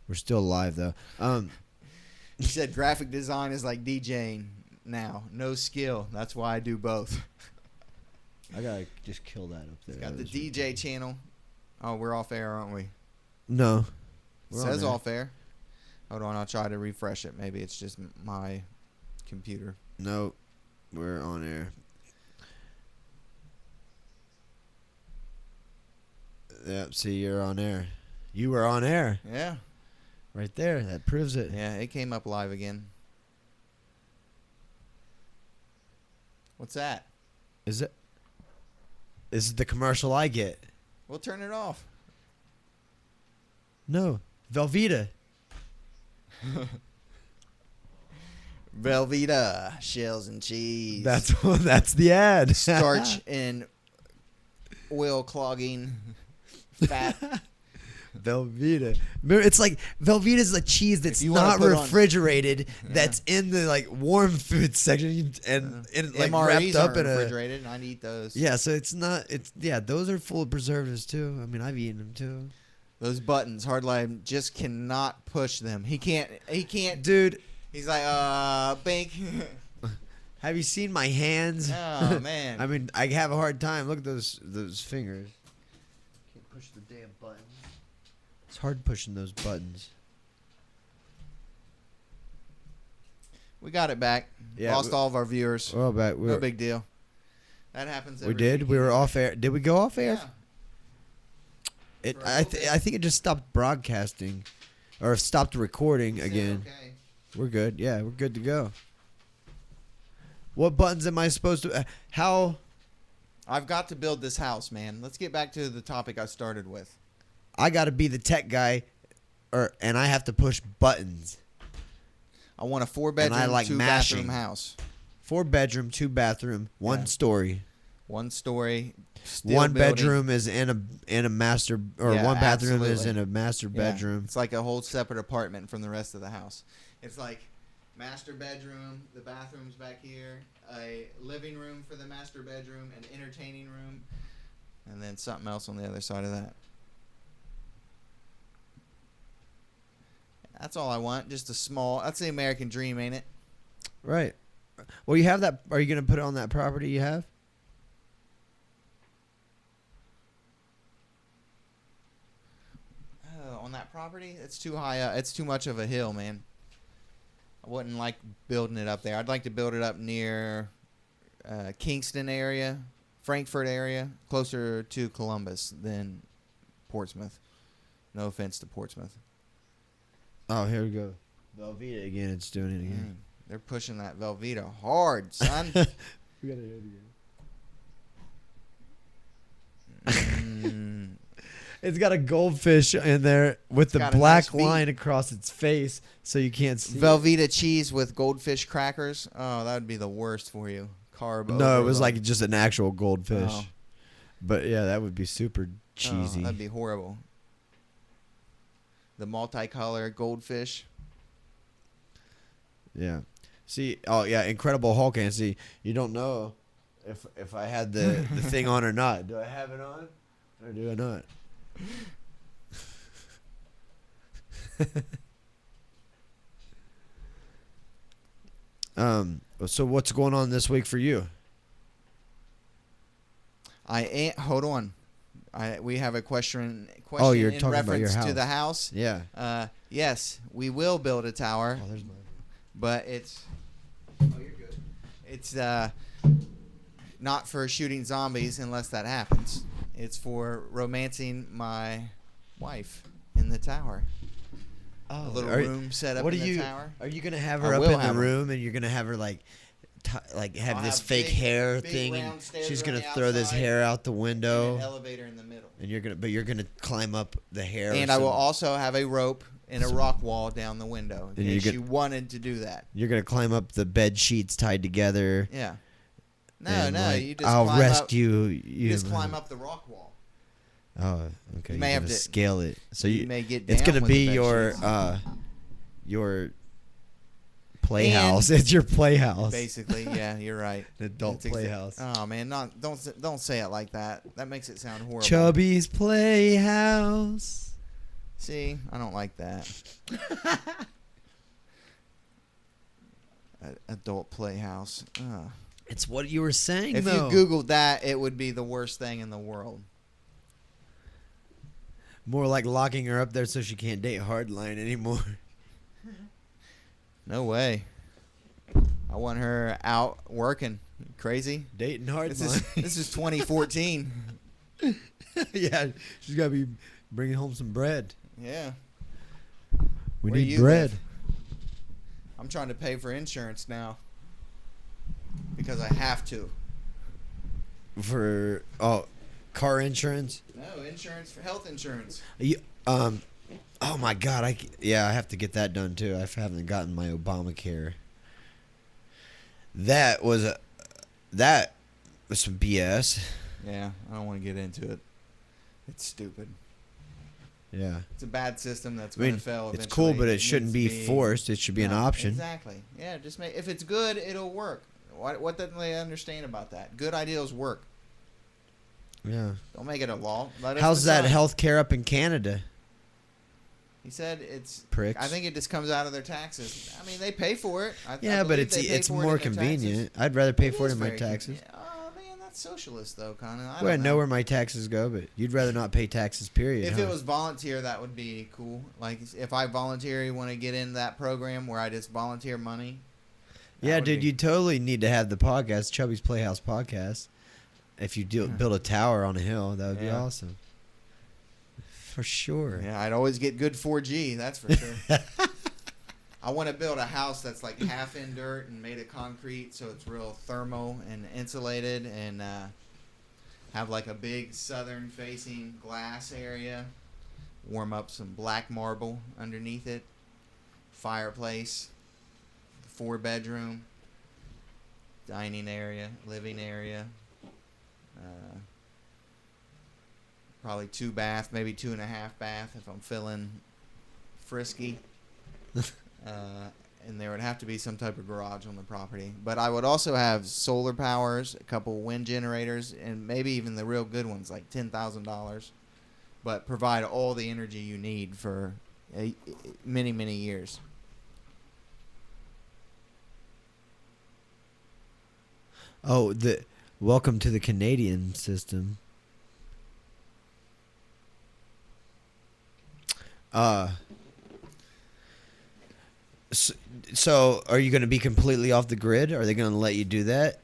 We're still live though. He said graphic design is like DJing now. No skill. That's why I do both. I gotta just kill that up there. Got the That was DJ ridiculous. channel. Oh, we're off air, aren't we? No. It We're on says air. off air. Hold on, I'll try to refresh it. Maybe it's just my computer. No, we're on air. Yep. See, you're on air. You were on air Yeah. right there. That proves it. Yeah, it came up live again. What's that? Is it? This is the commercial I get. We'll turn it off. No, Velveeta. Velveeta, shells and cheese. That's the ad. starch and oil clogging fat. Velveeta. Remember, it's like Velveeta's a cheese that's If you wanna not put on- refrigerated. That's in the like warm food section and like MREs wrapped up aren't in a. refrigerated. I'd eat those. Yeah, so it's not. It's those are full of preservatives too. I mean, I've eaten them too. Those buttons, Hardline just cannot push them. He can't. Dude, He's like, Bink. have you seen my hands? Oh man. I mean, I have a hard time. Look at those fingers. Can't push the damn button. It's hard pushing those buttons. We got it back. Yeah, Lost all of our viewers. Oh, back. No big deal. That happens. We Every did. We were weekend. off air. Did we go off air? Yeah. It. For a I. little bit. I think it just stopped broadcasting, or stopped recording Said again. Okay. We're good. Yeah, we're good to go. What buttons am I supposed to? How? I've got to build this house, man. Let's get back to the topic I started with. I got to be the tech guy, and I have to push buttons. I want a 4-bedroom, I like 2-bathroom mashing. house. 4-bedroom, 2-bathroom, 1 Yeah. story. 1 story. Still 1 building. bedroom is in a master, or Yeah, 1 bathroom is absolutely. in a master Yeah. bedroom. It's like a whole separate apartment from the rest of the house. It's like master bedroom, the bathroom's back here, a living room for the master bedroom, an entertaining room, and then something else on the other side of that. That's all I want. Just a small. That's the American dream, ain't it? Right. Well, you have that. Are you going to put it on that property you have? On that property, it's too high up. It's too much of a hill, man. I wouldn't like building it up there. I'd like to build it up near Kingston area, Frankfurt area, closer to Columbus than Portsmouth. No offense to Portsmouth. Oh, here we go. Velveeta again. It's doing it again. They're pushing that Velveeta hard, son. We got to hear it Mm. again. It's got a goldfish in there with the got a black nice beak. line across its face, so you can't see. Velveeta cheese with goldfish crackers. Oh, that would be the worst for you. Carb. No, it was overload. like just an actual goldfish. Oh. But yeah, that would be super Oh, cheesy. that'd be horrible. The multicolor goldfish. Yeah. See, oh yeah, Incredible Hulk. And see, you don't know if I had the thing on or not. Do I have it on, or do I not? So what's going on this week for you? Hold on. We have a question. Oh, you're in talking about your reference to house. the house. Yeah. Yes, we will build a tower, Oh, there's my. but it's. Oh, you're good. It's not for shooting zombies unless that happens. It's for romancing my wife in the tower. Oh, A little are- room set up What in are the you? tower. Are you gonna have I her up will in the have her. room, and you're gonna have her like have I'll this have fake big- hair big thing, round and stairs she's on gonna the throw this outside hair out the And an window, elevator in the middle. and you're gonna climb up the hair. And or I will some- also have a rope and a rock wall down the window in And you case get- you wanted to do that. You're gonna climb up the bed sheets tied together. Yeah. No, and, no, like, you just I'll climb rescue up. you. You just climb up the rock wall. Oh, okay. You You may may have have to to- scale it. So You may get it's down gonna with the be bed your sheets. your playhouse. It's your playhouse. Basically, yeah, you're right. An adult That's playhouse. Oh man, don't say it like that. That makes it sound horrible. Chubby's Playhouse. See, I don't like that. Adult playhouse. Ugh. It's what you were saying, If though. you Googled that, it would be the worst thing in the world. More like locking her up there so she can't date Hardline anymore. No way. I want her out working. Crazy. Dating This Hardline. is 2014. Yeah, she's got to be bringing home some bread. Yeah. We Where need you bread. live? I'm trying to pay for insurance now because I have to. For car insurance. No, insurance for health insurance. Oh my God, I have to get that done too. I haven't gotten my Obamacare. That was some BS. Yeah, I don't want to get into it. It's stupid. Yeah. It's a bad system that's I going mean, to fail it's eventually. cool, but it shouldn't needs be to forced. It should be an No, option. Exactly. Yeah, just make if it's good, it'll work. What didn't they understand about that? Good ideas work. Yeah. Don't make it a law. Let us How's that decide. health care up in Canada? He said it's. Pricks. I think it just comes out of their taxes. I mean, they pay for it. I Yeah, but believe they pay it's for it more in their convenient. taxes. I'd rather pay for it is in my very taxes. convenient. Oh man, that's socialist though, Conan. Well, I know where my taxes go, but you'd rather not pay taxes, period. If huh? it was volunteer, that would be cool. Like if I voluntarily want to get in that program where I just volunteer money. that Yeah, would dude, be- you totally need to have the podcast, Chubby's Playhouse podcast. If you build a tower on a hill, that would be Yeah. awesome. For sure. Yeah, I'd always get good 4G. That's for sure. I want to build a house that's like half in dirt and made of concrete, so it's real thermal and insulated, and have like a big southern-facing glass area. Warm up some black marble underneath it. Fireplace. 4-bedroom. Dining area, living area. Probably 2 bath, maybe 2.5 bath if I'm feeling frisky. And there would have to be some type of garage on the property. But I would also have solar powers, a couple wind generators, and maybe even the real good ones, like $10,000. But provide all the energy you need for many, many years. Oh, welcome to the Canadian system. So are you going to be completely off the grid? Are they going to let you do that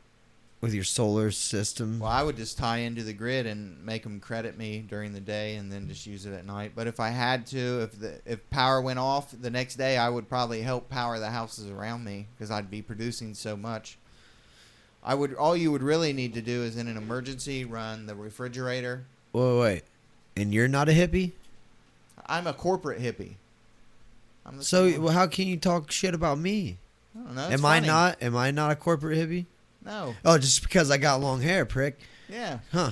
with your solar system? Well, I would just tie into the grid and make them credit me during the day and then just use it at night. But if I had to, if power went off the next day, I would probably help power the houses around me because I'd be producing so much. All you would really need to do is in an emergency run the refrigerator. Wait. And you're not a hippie? I'm a corporate hippie. So how can you talk shit about me? I don't know. Am I not a corporate hippie? No. Oh, just because I got long hair, prick. Yeah. Huh.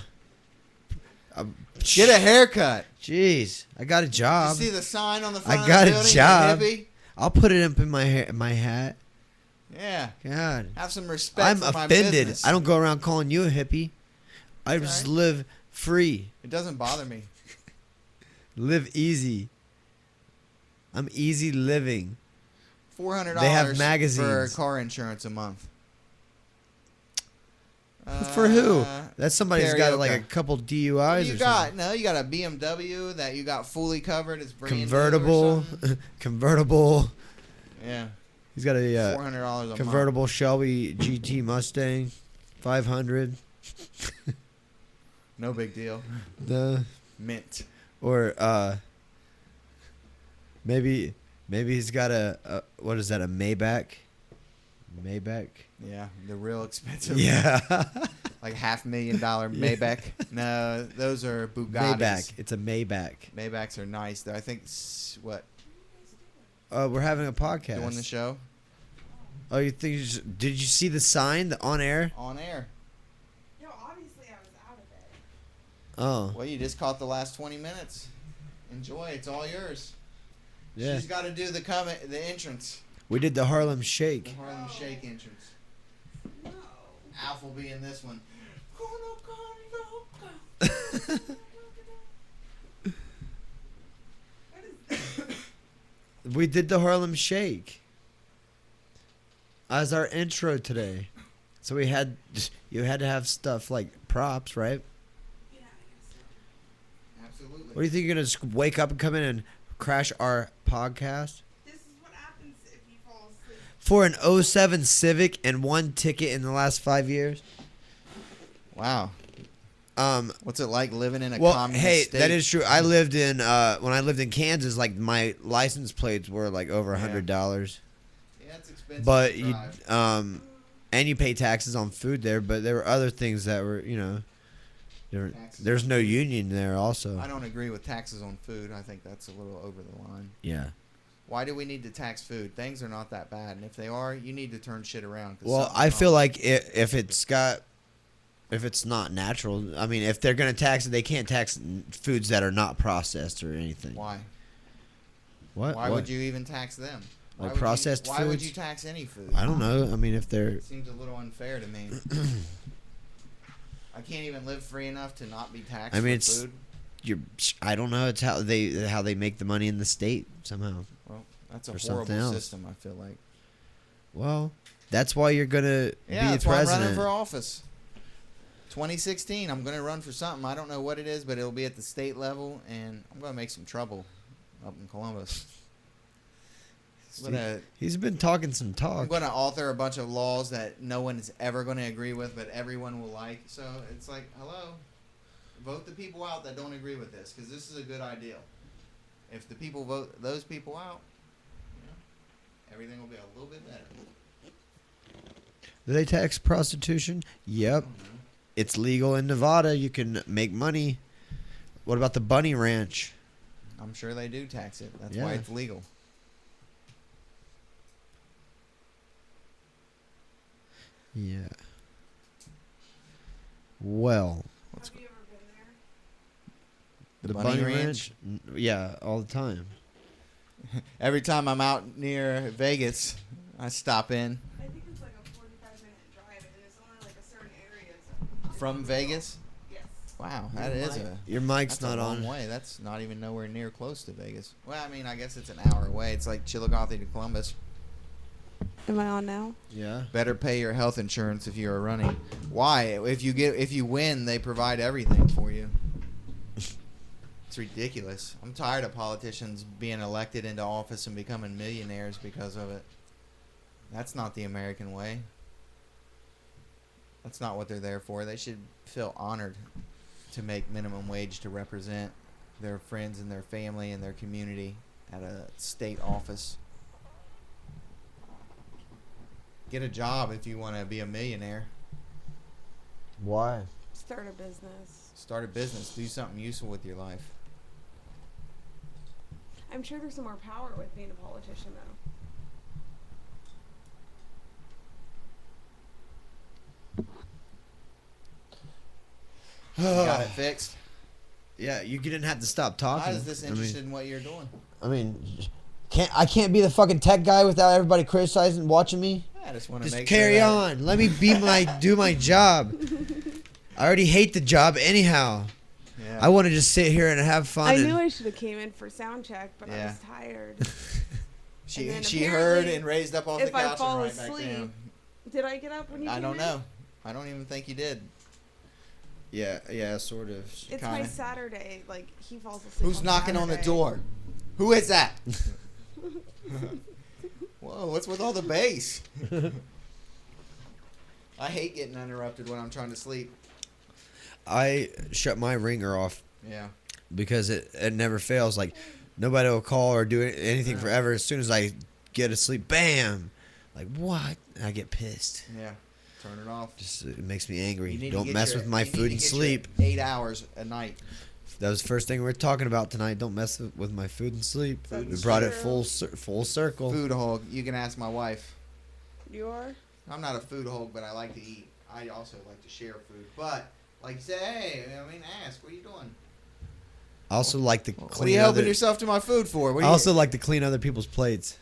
Get a haircut. Jeez, I got a You job. see the sign on the front I of got the a building? job. You're a hippie? I'll put it up in my hair, my hat. Yeah. God, Have some respect I'm for my offended. business. I don't go around calling you a hippie. I It's just all right. live free, It doesn't bother me. live easy. I'm easy living. $400 They have for magazines. car insurance a month. For who? That's somebody who's got like a Karaoke. couple DUIs You or got something. you got a BMW that you got fully covered. It's brand new or Convertible, something. convertible. Yeah, He's got a $400 a month. convertible Shelby GT Mustang, 500. No big deal. The Mint. or maybe he's got a what is that, a Maybach? Maybach. Yeah, the real expensive. Yeah. Like $500,000 Maybach. No, those are Bugattis. Maybach. It's a Maybach. Maybachs are nice. Though I think what We're having a podcast. doing the show Oh, you think? Did you see the sign? The on air? on air. No, obviously I was out of it. Oh. Well, you just caught the last 20 minutes. Enjoy. It's all yours. Yeah. She's got to do the entrance. We did the Harlem The Shake. Harlem Shake entrance. No. Alf will be in this one. What is We did the Harlem Shake as our intro today. So you had to have stuff like props, right? Yeah, I guess so. Absolutely. What do you think you're gonna just wake up and come in and crash our podcast This is what happens if you fall asleep. for an '07 Civic and one ticket in the last 5 years? Wow. What's it like living in a Well, communist hey, state? that is true. I lived in when I lived in Kansas, like my license plates were like over $100, Yeah, it's expensive. but to you drive. and you pay taxes on food there. But there were other things that were, Taxes there's on no food. union there also. I don't agree with taxes on food. I think that's a little over the line. Yeah. Why do we need to tax food? Things are not that bad, and if they are, you need to turn shit around. 'Cause Well, something's I feel wrong. like if it's not natural, I mean, if they're gonna tax it, they can't tax foods that are not processed or anything. Why? What? Why What? would you even tax them? Like Why would processed Why would foods? you tax any food? I don't know. I mean, if they're It seems a little unfair to me. I can't even live free enough to not be taxed I mean, for it's- food. I don't know. It's how they make the money in the state somehow. Well, that's a or something horrible else. system. I feel like. Well, that's why you're gonna Yeah, be that's why I'm running president. for office. 2016, I'm going to run for something. I don't know what it is, but it'll be at the state level, and I'm going to make some trouble up in Columbus. He's been talking some I'm talk. going to author a bunch of laws that no one is ever going to agree with, but everyone will like. So it's like, hello, vote the people out that don't agree with this, because this is a good idea. If the people vote those people out, everything will be a little bit better. Do they tax prostitution? Yep. It's legal in Nevada. You can make money. What about the bunny ranch? I'm sure they do tax it. That's Yeah. why it's legal. Yeah. Well, What's Have you ever been there? the bunny ranch? Yeah, all the time. Every time I'm out near Vegas, I stop in I think it's like a 45-minute drive, and it's only like a certain area. So from Vegas. yes. Wow, that is a Your mic's that's not a long on. way. That's not even nowhere near close to Vegas. Well, I mean, I guess it's an hour away. It's like Chillicothe to Columbus. Am I on now? Yeah. Better pay your health insurance if you are running. Why? If you win, they provide everything for you. It's ridiculous. I'm tired of politicians being elected into office and becoming millionaires because of it. That's not the American way. That's not what they're there for. They should feel honored to make minimum wage to represent their friends and their family and their community at a state office. Get a job if you want to be a millionaire. Why? Start a business. Start a business. Do something useful with your life. I'm sure there's some more power with being a politician, though. You got it fixed. Yeah, you didn't have to stop talking. Why is this interested in what you're doing? I mean, I can't be the fucking tech guy without everybody criticizing, watching me. I just want to Just make carry sure that on. Let me do my job. I already hate the job anyhow. Yeah. I want to just sit here and have fun. I and- knew I should have came in for sound check, but I Yeah. was tired. she and then she heard apparently, and raised up off the if I couch and fall right back asleep, down. Did I get up when you I came don't in? know. I don't even think you did. Yeah, sort of. It's my Kinda. Saturday. Like, he falls asleep. Who's knocking on the Saturday. door? Who is that? Whoa, what's with all the bass? I hate getting interrupted when I'm trying to sleep. I shut my ringer off Yeah. because it never fails. Like, nobody will call or do anything Yeah. forever. As soon as I get asleep, bam! Like, what? I get pissed. Yeah. Turn it off. Just it makes me angry. You need to Don't get mess your- with my you need food to and get your sleep. 8 hours a night. That was the first thing we were talking about tonight. Don't mess with my food and sleep. Food we and brought it sleep. full circle. Food hog. You can ask my wife. You are? I'm not a food hog, but I like to eat. I also like to share food. But, like you say, hey, I mean, ask. What are you doing? I also like to What are clean you helping other. yourself to my food for? What I are also like to clean other people's plates.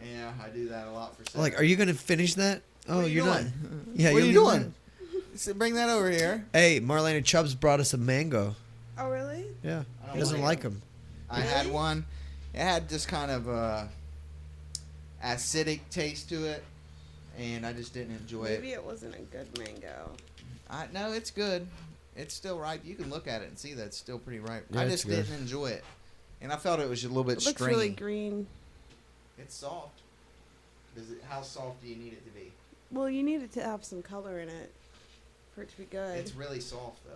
Yeah, I do that a lot for Like, are you gonna finish that? Oh, What are you you're not. doing? Yeah, What are you'll you leave doing? So bring that over here. that. Hey, Marlena Chubbs brought us a mango. Oh, really? Yeah, I he don't doesn't like like them. them. I had one. It had this kind of acidic taste to it, and I just didn't enjoy Maybe it. it wasn't a good mango. No, it's good. It's still ripe. You can look at it and see that it's still pretty ripe. Yeah, I it's just good. didn't enjoy it, and I felt it was a little bit It looks stringy. really green. It's soft. How soft do you need it to be? Well, you need it to have some color in it for it to be good. It's really soft though,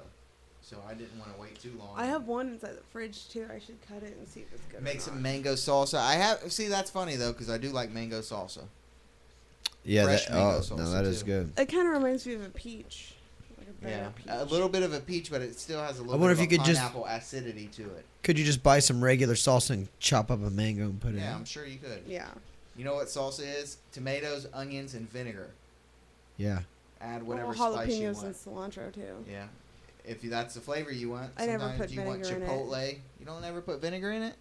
so I didn't want to wait too long. I have one inside the fridge too. I should cut it and see if it's good. Make or some not. mango salsa. See, that's funny though, because I do like mango salsa. Yeah, Fresh that, mango oh, salsa, no, that is too. good. It kind of reminds me of a peach. Like a Yeah, better peach. a little bit of a peach, but it still has a little I wonder bit if of you a could just- pineapple acidity to it. Could you just buy some regular salsa and chop up a mango and put it Yeah, in? I'm sure you could. Yeah. You know what salsa is? Tomatoes, onions, and vinegar. Yeah. Add whatever Well, spice you jalapenos and want. cilantro too. Yeah, if that's the flavor you want. I never Sometimes put you want vinegar in it. chipotle. You don't ever put vinegar in it.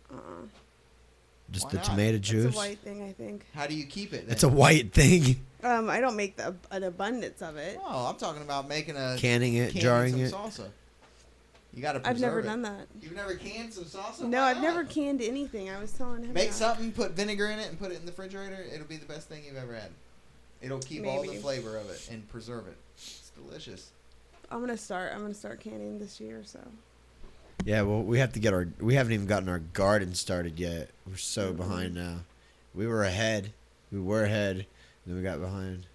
Just Why the not? tomato It's juice. a white thing, I think. How do you keep it? Then? It's a white thing. I don't make an abundance of it. Oh, I'm talking about making a Canning it, canning jarring some it. salsa. You got to. I've never done that. You've never canned some salsa? No, Why I've not? never canned anything. I was telling him. Make that. something, put vinegar in it, and put it in the refrigerator. It'll be the best thing you've ever had. It'll keep all the Maybe. flavor of it and preserve it. It's delicious. I'm gonna start canning this year. So Yeah, well, we have to get we haven't even gotten our garden started yet. We're so Mhm. behind now. We were ahead. Then we got behind.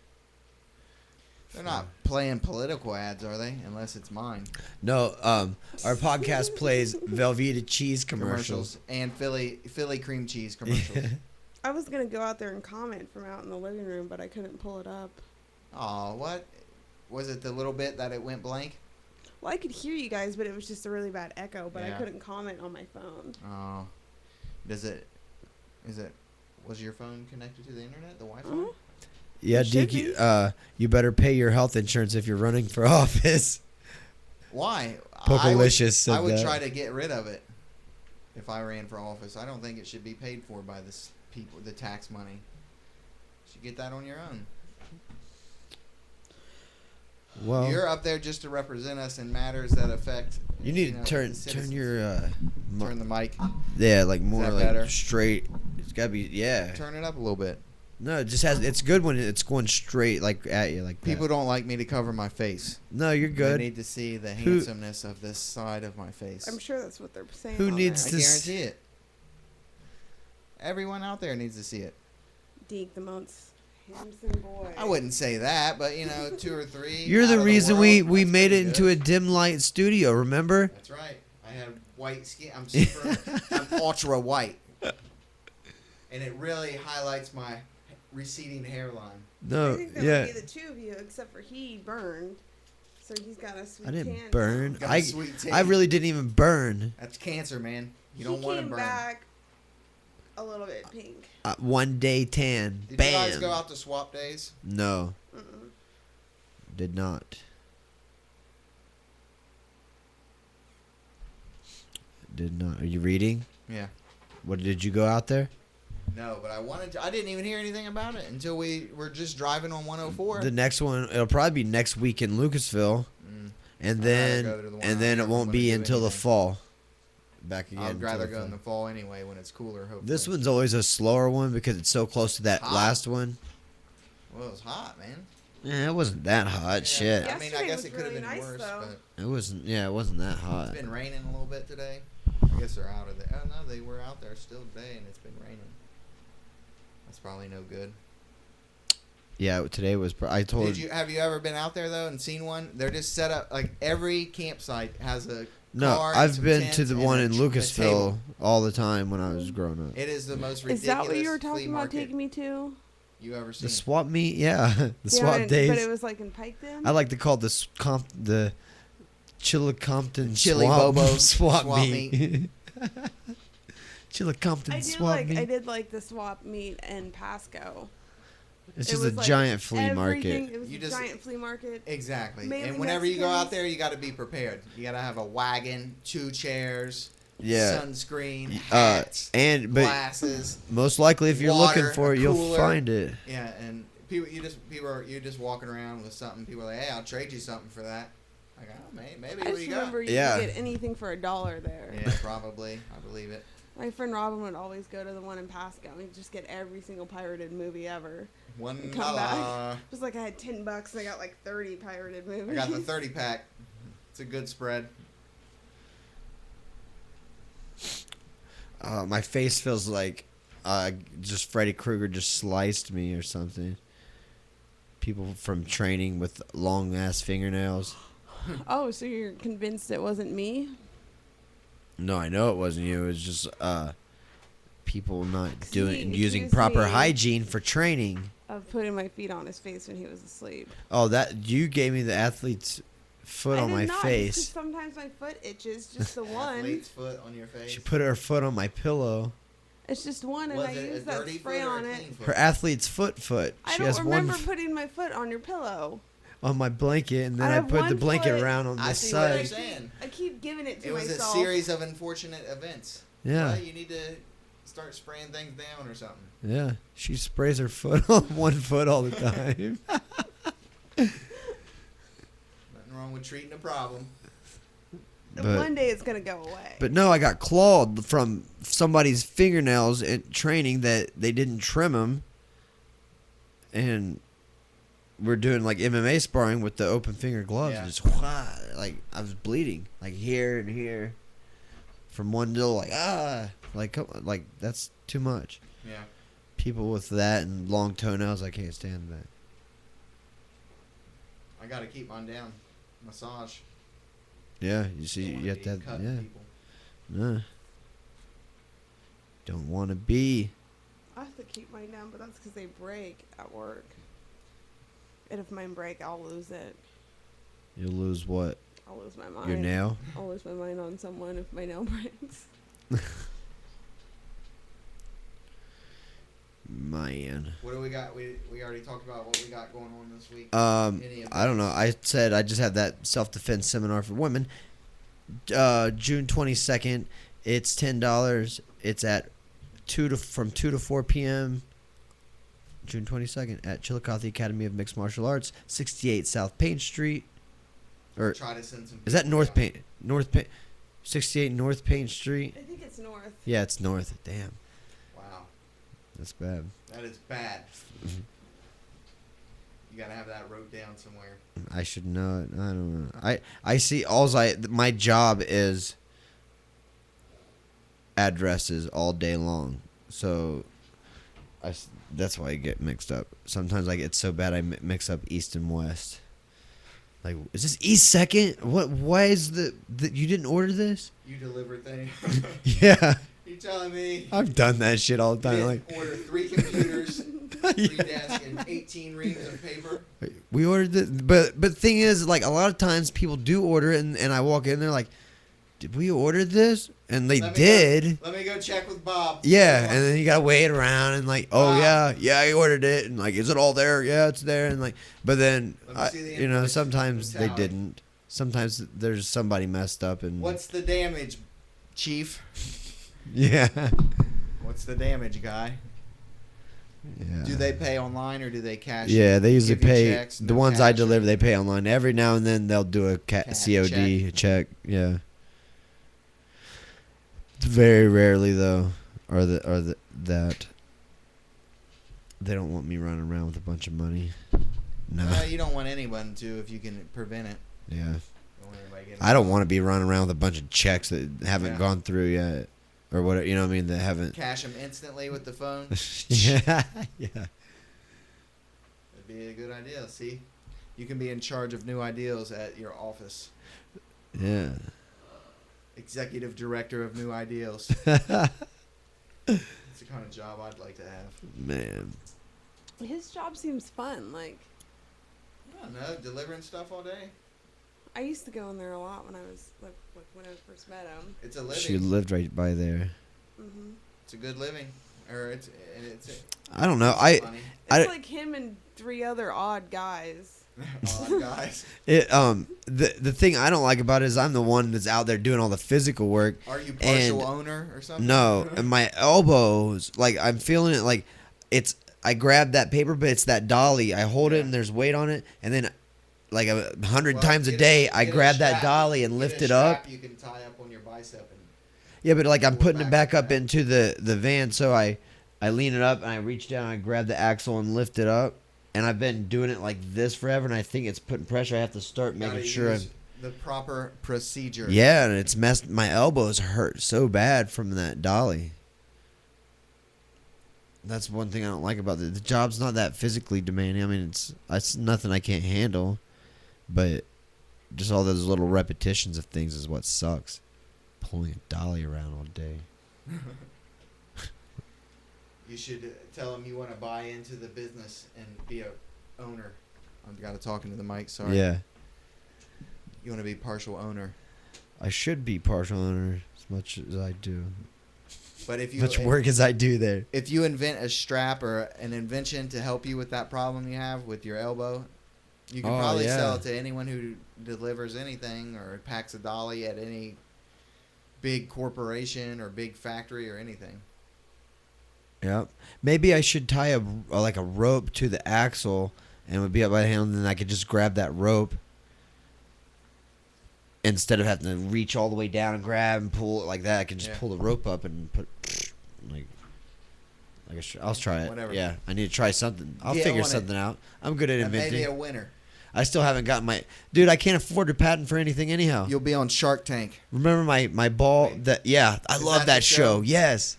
They're not playing political ads, are they? Unless it's mine. No, our podcast plays Velveeta cheese commercials. And Philly cream cheese commercials. I was gonna go out there and comment from out in the living room, but I couldn't pull it up. Oh, what? Was it the little bit that it went blank? Well, I could hear you guys, but it was just a really bad echo. But I Yeah. couldn't comment on my phone. Oh. Was your phone connected to the internet, the Wi-Fi? Mhm. Yeah, It should Deke, be. you better pay your health insurance if you're running for office. Why? Pokelicious said I would that. try to get rid of it if I ran for office. I don't think it should be paid for by the tax money. You should get that on your own. Well, You're up there just to represent us in matters that affect. you need know, to turn the citizens. your Turn the mic. yeah, like more that like better? straight. It's gotta be Turn it up a little bit. No, it just has. It's good when it's going straight like at you like People that. don't like me to cover my face. No, you're They good. need to see the Who- handsomeness of this side of my face. I'm sure that's what they're saying. Who on needs I there. to guarantee it. Everyone out there needs to see it. Deke, the most handsome boy. I wouldn't say that, but 2 or 3. You're out the of reason world, we that's made it pretty into good. a dim light studio. Remember? That's right. I have white skin. I'm super. I'm ultra white, and it really highlights my receding hairline. I No, think that yeah. would be the two of you, except for he burned, so he's got a sweet I didn't tan. burn. Got a sweet tan. I really didn't even burn. That's cancer, man. You He don't want to came burn. back a little bit pink. 1 day tan. Did Bam. you guys go out to swap days? No, Mm-mm. did not. Did not. Are you reading? Yeah. What did you go out there? No, but I wanted to. I didn't even hear anything about it until we were just driving on 104. The next one, it'll probably be next week in Lucasville, Mm. and I'd then rather go to the one and out then here it if I'm won't gonna be do until the anything. fall. Back again. I'd until rather the go in fall. the fall anyway when it's cooler. Hopefully. This one's always a slower one because it's so close to that Hot. last one. Well, it was hot, man. Yeah, it wasn't that hot. Yeah. Shit. I mean, I Yesterday guess was it could have really been nice, worse, though. but It wasn't. Yeah, it wasn't that hot. it's been raining a little bit today. I guess they're out of there. Oh no, they were out there still today, and it's been raining. That's probably no good. Yeah, today was. I told. Have you ever been out there though and seen one? They're just set up like every campsite has a No, car and I've some been tents to the and one a in tr- a Lucasville table. all the time when I was growing up. It is the most Is ridiculous that what you were flea talking about market taking me to? you ever seen. The swap meet, yeah, the Yeah, swap days. But it was like in Piketon. I like to call the the Chillicompton Chili swap, Bobo swap swap meet. Chillicompton I swap meet. did like the swap meet in Pasco. It's It just a was, like, giant flea everything- market. It was You a just- giant flea market. Exactly. Mainly And whenever you go out Mexicans. there, you got to be prepared. You got to have a wagon, 2 chairs, Yeah, sunscreen, uh, hats, and but glasses. most likely if you're water, looking for a it, you'll cooler. find it. Yeah, and you're just walking around with something. People are like, hey, I'll trade you something for that. Like, oh, maybe I what just do you got? remember you Yeah. could get anything for $1 there. Yeah, probably. I believe it. My friend Robin would always go to the one in Pasco and just get every single pirated movie ever. One Come dollar. back. It was like I had $10 and I got like 30 pirated movies. I got the 30 pack. It's a good spread. My face feels like just Freddy Krueger just sliced me or something. People from training with long ass fingernails. Oh, so you're convinced it wasn't me? No, I know it wasn't you. It was just people not using accused proper me. hygiene for training. Of putting my feet on his face when he was asleep. Oh, that you gave me the athlete's foot I on did my not, face. Just 'cause sometimes my foot itches, just the one. Athlete's foot on your face. She put her foot on my pillow. It's just one, and Was I it a use that dirty spray foot or a on it. clean foot? Her athlete's foot. I She don't has remember one putting my foot on your pillow. on my blanket, and then I I, have put the one blanket foot. around on I this see what you're side. saying. I keep giving it to It was myself. a series of unfortunate events. Yeah, Well, you need to start spraying things down or something. yeah. She sprays her foot on one foot all the time. Nothing wrong with treating a problem. But- One day it's gonna go away. But no, I got clawed from somebody's fingernails in training that they didn't trim them. And we're doing like MMA sparring with the open finger gloves. Yeah. And just like I was bleeding like here and here from one little like that's too much. Yeah. People with that and long toenails, I can't stand that. I got to keep mine down. Massage. Yeah, you see, Don't you wanna get be that. cutting Yeah, people. no. Don't want to be. I have to keep mine down, but that's because they break at work. And if mine break, I'll lose it. You'll lose what? I'll lose my mind. Your nail? I'll lose my mind on someone if my nail breaks. Man. What do we got? We already talked about what we got going on this week. Any I don't know. I said I just have that self-defense seminar for women. June 22nd. It's $10. It's at from 2 to 4 p.m. June 22nd at Chillicothe Academy of Mixed Martial Arts, 68 South Payne Street. Or Try to send some. is that people North out. Payne? 68 North Payne Street. I think it's north. Yeah, it's north. Damn, Wow, that's bad. that is bad. Mhm. You gotta have that wrote down somewhere. I should know it. I don't know. I see. My job is addresses all day long, so that's why I get mixed up. Sometimes I get so bad I mix up east and west. Like, is this East Second? What? Why is you didn't order this? You deliver things. Yeah, You telling me? I've done that shit all the You time. didn't order 3 computers, 3 desks, and 18 reams of paper. We ordered this, but thing is, like, a lot of times people do order it, and I walk in, they're like, "Did we order this?" And they Let me did. Let me go check with Bob. Yeah, and then you gotta wait around and like, oh Wow. yeah, I ordered it, and like, is it all there? Yeah, it's there, and like, but then Let me see the you know, invoice. sometimes The they tally. didn't. Sometimes there's somebody messed up, and What's the damage, Chief? yeah, What's the damage, guy? yeah. Do they pay online or do they cash? Yeah, they usually give you pay checks, the no ones I cash, or- deliver. They pay online. Every now and then they'll do a COD check. Yeah, it's very rarely though, or that they don't want me running around with a bunch of money. No. You don't want anyone to if you can prevent it. Yeah. Don't want anybody getting I don't want to be running around with a bunch of checks that haven't Yeah. gone through yet, or what, you know what I mean, that haven't. cash them instantly with the phone. Yeah, yeah. That'd be a good idea. See, you can be in charge of new ideals at your office. Yeah. Executive director of new ideals. It's the kind of job I'd like to have. Man. His job seems fun. Like, I don't know, delivering stuff all day. I used to go in there a lot when I was like when I first met him. It's a living. She lived right by there. Mm-hmm. It's a good living, or it's I don't know. money. It's I- like him and 3 other odd guys. Odd guys. The thing I don't like about it is I'm the one that's out there doing all the physical work. Are you partial And- owner or something? No, and my elbows, like, I'm feeling it, like, I grab that paper, but it's that dolly. I hold it Yeah. and there's weight on it, and then like 100 Well, times a get day, I get grab that strap. dolly and Get lift a it up. strap You can tie up on your bicep. And Yeah, Yeah, but like I'm Pull it putting it back back up into the van, so I lean it up and I reach down, I grab the axle and lift it up, and I've been doing it like this forever, and I think it's putting pressure. I have to start making Gotta sure. use the proper procedure. Yeah, and it's messed. My elbows hurt so bad from that dolly. That's one thing I don't like about it. The job's not that physically demanding. I mean, it's nothing I can't handle, but just all those little repetitions of things is what sucks. Pulling a dolly around all day. You should tell them you want to buy into the business and be a owner. I've got to talk into the mic. Sorry. Yeah, You want to be partial owner. I should be partial owner as much as I do. But if you Much work as I do there. if you invent a strap or an invention to help you with that problem you have with your elbow, you can Oh, probably yeah. sell it to anyone who delivers anything or packs a dolly at any big corporation or big factory or anything. Yep. Maybe I should tie a like a rope to the axle and it would be up by the handle, and then I could just grab that rope instead of having to reach all the way down and grab and pull it like that. I can just Yeah. pull the rope up and put like I'll try it. Whatever. Yeah, I need to try something. I'll Yeah, I figure wanna- something out. I'm good at That may be inventing. a winner. I still haven't got my dude. I can't afford to patent for anything anyhow. You'll be on Shark Tank. Remember my ball? Wait. That yeah, I Is love that that the show. show? Yes.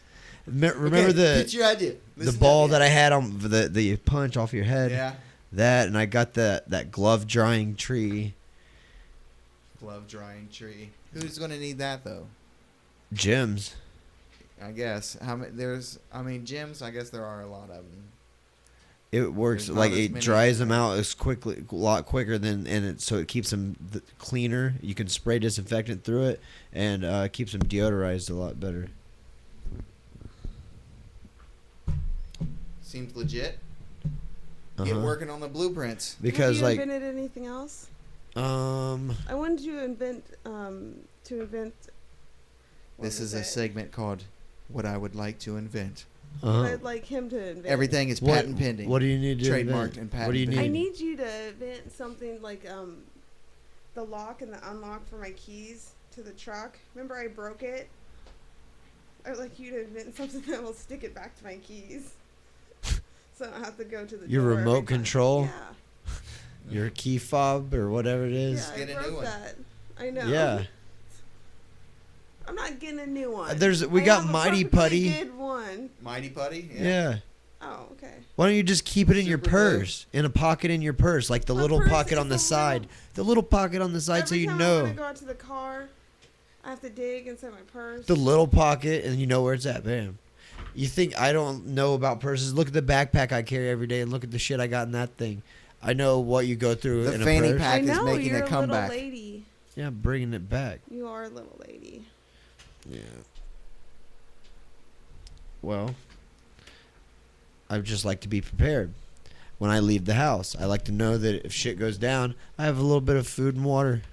Remember Okay, the get your idea. the Listen ball up, that I had on the punch off your head. Yeah. That, and I got that glove drying tree. Glove drying tree. Who's going to need that though? Gyms. I guess how many gyms. I guess there are a lot of them. It works There's not like as it many dries as them there. out as quickly, a lot quicker than, and it so it keeps them cleaner. You can spray disinfectant through it, and keeps them deodorized a lot better. Seems legit. Get Uh-huh. working on the blueprints. Because Have you like invented anything else? I wanted you to invent what This is a it? segment called "What I Would Like to Invent." uh-huh. I'd like him to invent. Everything is patent pending. What do you need to Trademarked invent? and patent What do you need? pending. I need you to invent something like the lock and the unlock for my keys to the truck. Remember I broke it? I'd like you to invent something that will stick it back to my keys. So I don't have to go to the Your door every remote time. control? Yeah. Your key fob or whatever it is. Yeah, Get I a new broke one. that. I know. Yeah. I'm not getting a new one. We I got have a Mighty perfectly Putty. good one. Mighty Putty. Yeah. Oh, okay. Why don't you just keep it in your Super glue. purse, in a pocket in your purse, like the My little purse pocket is on the the side, little- the little pocket on the side, so Every you time I know want to go out to the car, I have to dig inside my purse. the little pocket, and you know where it's at. Bam. You think I don't know about purses? Look at the backpack I carry every day, and look at the shit I got in that thing. I know what you go through The in a fanny purse. pack I is know making you're a comeback. little lady. Yeah, I'm bringing it back. You are a little lady. Yeah. Well, I just like to be prepared. When I leave the house, I like to know that if shit goes down, I have a little bit of food and water.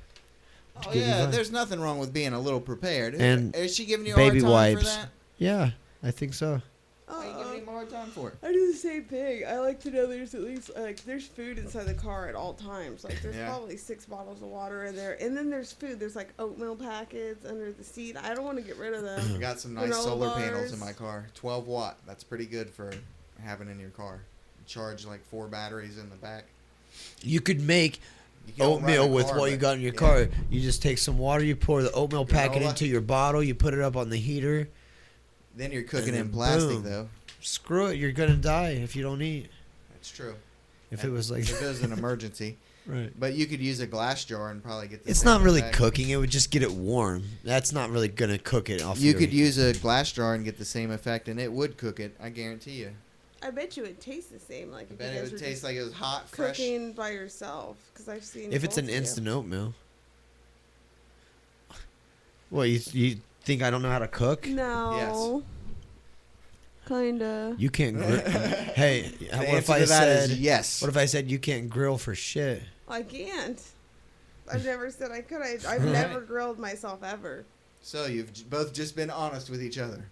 Oh Give me yeah, mine. there's nothing wrong with being a little prepared. And is she giving you a baby hard time wipes. for that? Yeah, I think so. Why are you giving him a hard time for it? I do the same thing. I like to know there's at least there's food inside the car at all times. Like there's Yeah. probably 6 bottles of water in there, and then there's food. There's like oatmeal packets under the seat. I don't want to get rid of I them. got some nice Granola solar panels in bars. my car. 12 watt. That's pretty good for having in your car. Charge like 4 batteries in the back. You could make You don't run oatmeal a with car, what you but- got in your yeah. car. You just take some water, you pour the oatmeal packet Granola. into your bottle, you put it up on the heater. Then you're cooking And in then plastic boom. though. Screw it, you're gonna die if you don't eat. That's true. If it was like if it was an emergency, right. but you could use a glass jar and probably get. The It's same not really effect. cooking, it would just get it warm. That's not really gonna cook it off You your- could use a glass jar and get the same effect, and it would cook it. I guarantee you. I bet you it tastes the same. Like I if bet you it guys would were taste just like it was hot, fresh. cooking by yourself. Because I've seen. if it's an both of you. instant oatmeal. What, you think I don't know how to cook? No. Kinda. You can't grill. Hey, The what if answer I to that is said yes. what if I said you can't grill for shit? I can't. I've never said I could. I've never grilled myself ever. So you've both just been honest with each other.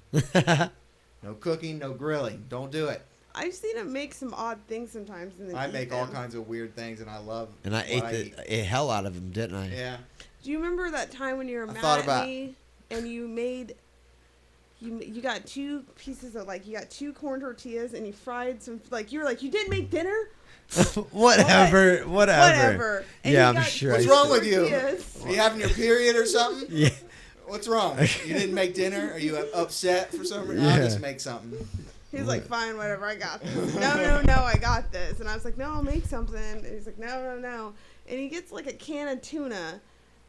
No cooking, no grilling. Don't do it. I've seen him make some odd things sometimes, and then I eat make all them. kinds of weird things, and I love. And I what ate the hell out of them, didn't I? Yeah. Do you remember that time when you were I mad thought at about- me and you made you got two pieces of like you got two corn tortillas and you fried some like you were like you didn't make dinner. Whatever. Whatever. And Yeah, you I'm got sure What's two wrong with you? tortillas. Are you having your period or something? Yeah. What's wrong? You didn't make dinner? Are you upset for some reason? Yeah. I'll just make something. He was like, fine, whatever, I got this. No, I got this. And I was like, no, I'll make something. And he's like, no. And he gets like a can of tuna.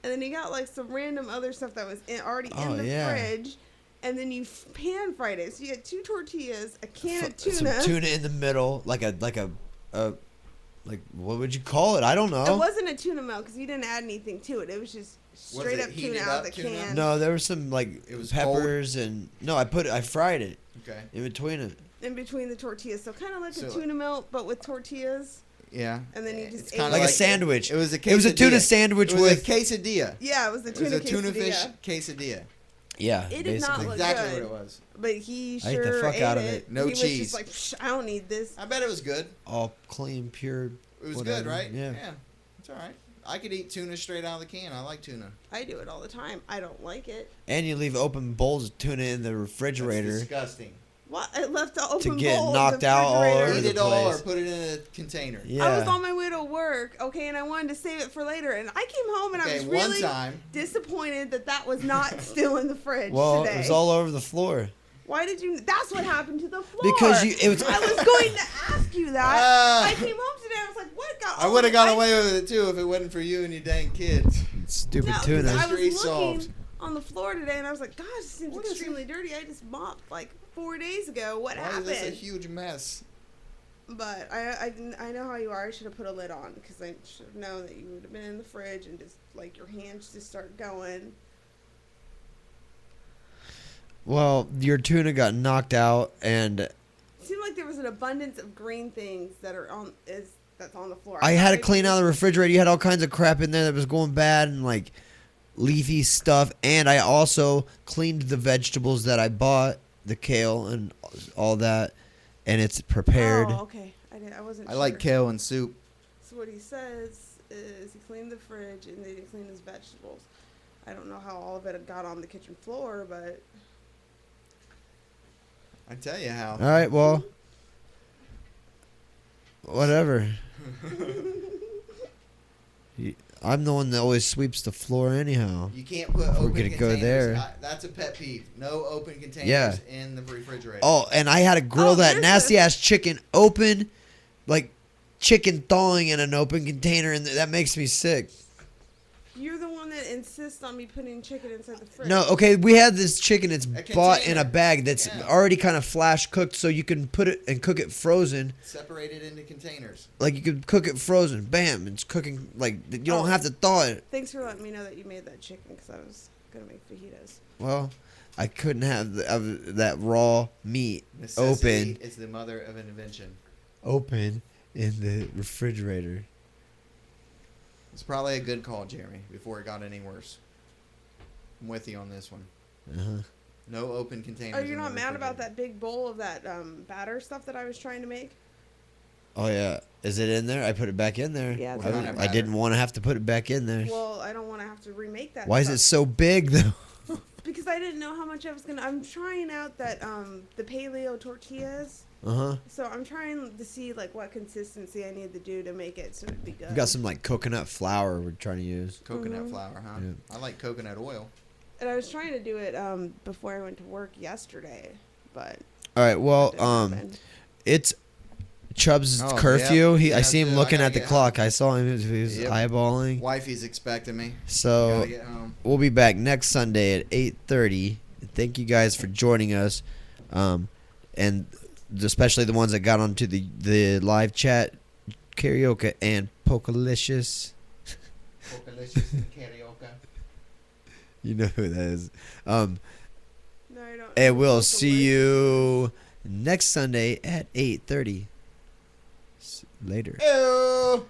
And then he got like some random other stuff that was already in the fridge. And then you pan fried it. So you get two tortillas, a can of tuna. Some tuna in the middle, like what would you call it? I don't know. It wasn't a tuna melt because you didn't add anything to it. It was just straight up tuna out of the can. No, there was some like It was peppers and I fried it Okay. in between it. In between the tortillas. So kind of like So- a tuna melt, but with tortillas. Yeah. And then you just It's ate kinda Like a it. sandwich. It was a It was a tuna quesadilla. sandwich It was with a quesadilla. Yeah, it was the It was tuna a tuna fish quesadilla. quesadilla. yeah. It did not basically. look Exactly good. what it was. But he I ate the sure fuck ate out of it. it. No he was cheese. just like, Psh, I don't need this. I bet it was good. All clean, pure. It was Whatever. good, right? Yeah. It's all right. I could eat tuna straight out of the can. I like tuna. I do it all the time. I don't like it. And you leave open bowls of tuna in the That's refrigerator. disgusting. What? I left the open get bowl in knocked the out all refrigerator. over Eat the it all or place. put it in a container. Yeah. I was on my way to work, okay, and I wanted to save it for later. And I came home and I Okay, was one really time. disappointed that was not still in the fridge Well, today. it was all over the floor. Why did you? That's what happened to the floor. Because it was. I was going to ask you that. Ah. I came home today. I was like, "What got?" I would have got away with it too if it wasn't for you and your dang kids. Stupid No, tuna. I was Mystery looking solved. on the floor today, and I was like, "God, this seems What is extremely dirty." I just mopped like 4 days ago. What Why happened? is this a huge mess? But I know how you are. I should have put a lid on because I should have known that you would have been in the fridge and just like your hands just start going. Well, your tuna got knocked out, and It seemed like there was an abundance of green things that are that's on the floor. I had to thought clean maybe- out the refrigerator. You had all kinds of crap in there that was going bad and like leafy stuff. And I also cleaned the vegetables that I bought, the kale and all that, and it's prepared. Oh, okay. I wasn't. I sure. like kale and soup. So what he says is he cleaned the fridge and then he cleaned his vegetables. I don't know how all of it got on the kitchen floor, but I tell you how. All right, well, whatever. I'm the one that always sweeps the floor anyhow. You can't put We're open gonna containers. go there. That's a pet peeve. No open containers Yeah. in the refrigerator. Oh, and I had to grill Oh, that there's nasty ass chicken open, like chicken thawing in an open container, and that makes me sick. you're the one that insists on me putting chicken inside the fridge. No, okay, we have this chicken. It's A bought in container. a bag that's Yeah. already kind of flash cooked, so you can put it and cook it frozen. Separated into containers. Like you could cook it frozen. Bam, it's cooking. Like you don't Oh. have to thaw it. Thanks for letting me know that you made that chicken because I was gonna make fajitas. Well, I couldn't have that raw meat Necessity is the mother of invention. open in the refrigerator. It's probably a good call, Jeremy, before it got any worse. I'm with you on this one. Uh-huh. No open containers. Oh, you're in not the mad about refrigerator. that big bowl of that batter stuff that I was trying to make? Oh yeah, is it in there? I put it back in there. Yeah, it's in I, there. I didn't want to have to put it back in there. Well, I don't want to have to remake that. Why is it stuff. so big though? Because I didn't know how much I was gonna. I'm trying out that the paleo tortillas. Uh huh. So I'm trying to see like what consistency I need to do to make it so it'd be good. We got some like coconut flour we're trying to use. Coconut Mhm. flour, huh? Yeah. I like coconut oil. And I was trying to do it before I went to work yesterday, but All right. Well, that didn't happen. it's Chubb's Oh, curfew. yeah. I Yeah, see him dude, I looking gotta at the get clock. I saw him. He was Yep. eyeballing. Wifey's expecting me. So Gotta get home. we'll be back next Sunday at 8:30. Thank you guys for joining us, and especially the ones that got onto the live chat, karaoke and Pokalicious. Pokalicious and karaoke. You know who that is. no, I don't. And we'll It's see delicious. you next Sunday at 8:30. Later. Ew.